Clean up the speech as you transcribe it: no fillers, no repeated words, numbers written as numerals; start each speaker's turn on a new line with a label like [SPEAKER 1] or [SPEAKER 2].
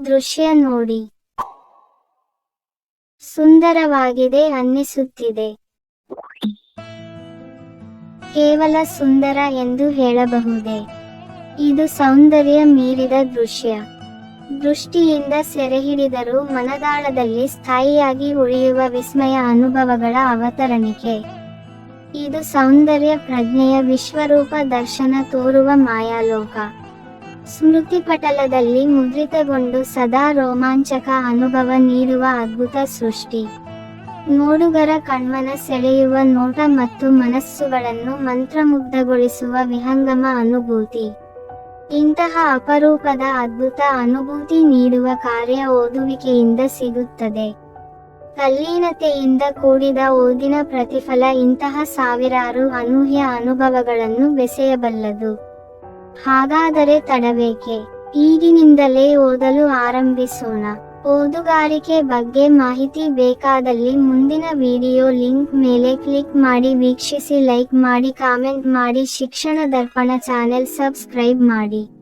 [SPEAKER 1] ದೃಶ್ಯ ನೋಡಿ. ಸುಂದರವಾಗಿದೆ ಅನ್ನಿಸುತ್ತಿದೆ. ಕೇವಲ ಸುಂದರ ಎಂದು ಹೇಳಬಹುದೇ? ಇದು ಸೌಂದರ್ಯ ಮೀರಿದ ದೃಶ್ಯ. ದೃಷ್ಟಿಯಿಂದ ಸೆರೆಹಿಡಿದರೂ ಮನದಾಳದಲ್ಲಿ ಸ್ಥಾಯಿಯಾಗಿ ಉಳಿಯುವ ವಿಸ್ಮಯ ಅನುಭವಗಳ ಅವತರಣಿಕೆ. ಇದು ಸೌಂದರ್ಯ ಪ್ರಜ್ಞೆಯ ವಿಶ್ವರೂಪ ದರ್ಶನ ತೋರುವ ಮಾಯಾಲೋಕ. ಸ್ಮೃತಿಪಟಲದಲ್ಲಿ ಮುದ್ರಿತಗೊಂಡು ಸದಾ ರೋಮಾಂಚಕ ಅನುಭವ ನೀಡುವ ಅದ್ಭುತ ಸೃಷ್ಟಿ. ನೋಡುಗರ ಕಣ್ಮನ ಸೆಳೆಯುವ ನೋಟ ಮತ್ತು ಮನಸ್ಸುಗಳನ್ನು ಮಂತ್ರಮುಗ್ಧಗೊಳಿಸುವ ವಿಹಂಗಮ ಅನುಭೂತಿ. ಇಂತಹ ಅಪರೂಪದ ಅದ್ಭುತ ಅನುಭೂತಿ ನೀಡುವ ಕಾರ್ಯ ಓದುವಿಕೆಯಿಂದ ಸಿಗುತ್ತದೆ. ತಲ್ಲೀನತೆಯಿಂದ ಕೂಡಿದ ಓದಿನ ಪ್ರತಿಫಲ ಇಂತಹ ಸಾವಿರಾರು ಅನೂಹ್ಯ ಅನುಭವಗಳನ್ನು ಬೆಸೆಯಬಲ್ಲದು. ಹಾಗಾದರೆ ತಡಬೇಕೆ? ಈಗಿನಿಂದಲೇ ಓದಲು ಆರಂಭಿಸೋಣ. ಓದುಗಾರಿಕೆ ಬಗ್ಗೆ ಮಾಹಿತಿ ಬೇಕಾದಲ್ಲಿ ಮುಂದಿನ ವಿಡಿಯೋ ಲಿಂಕ್ ಮೇಲೆ ಕ್ಲಿಕ್ ಮಾಡಿ ವೀಕ್ಷಿಸಿ, ಲೈಕ್ ಮಾಡಿ, ಕಾಮೆಂಟ್ ಮಾಡಿ. ಶಿಕ್ಷಣ ದರ್ಪಣ ಚಾನೆಲ್ ಸಬ್ಸ್ಕ್ರೈಬ್ ಮಾಡಿ.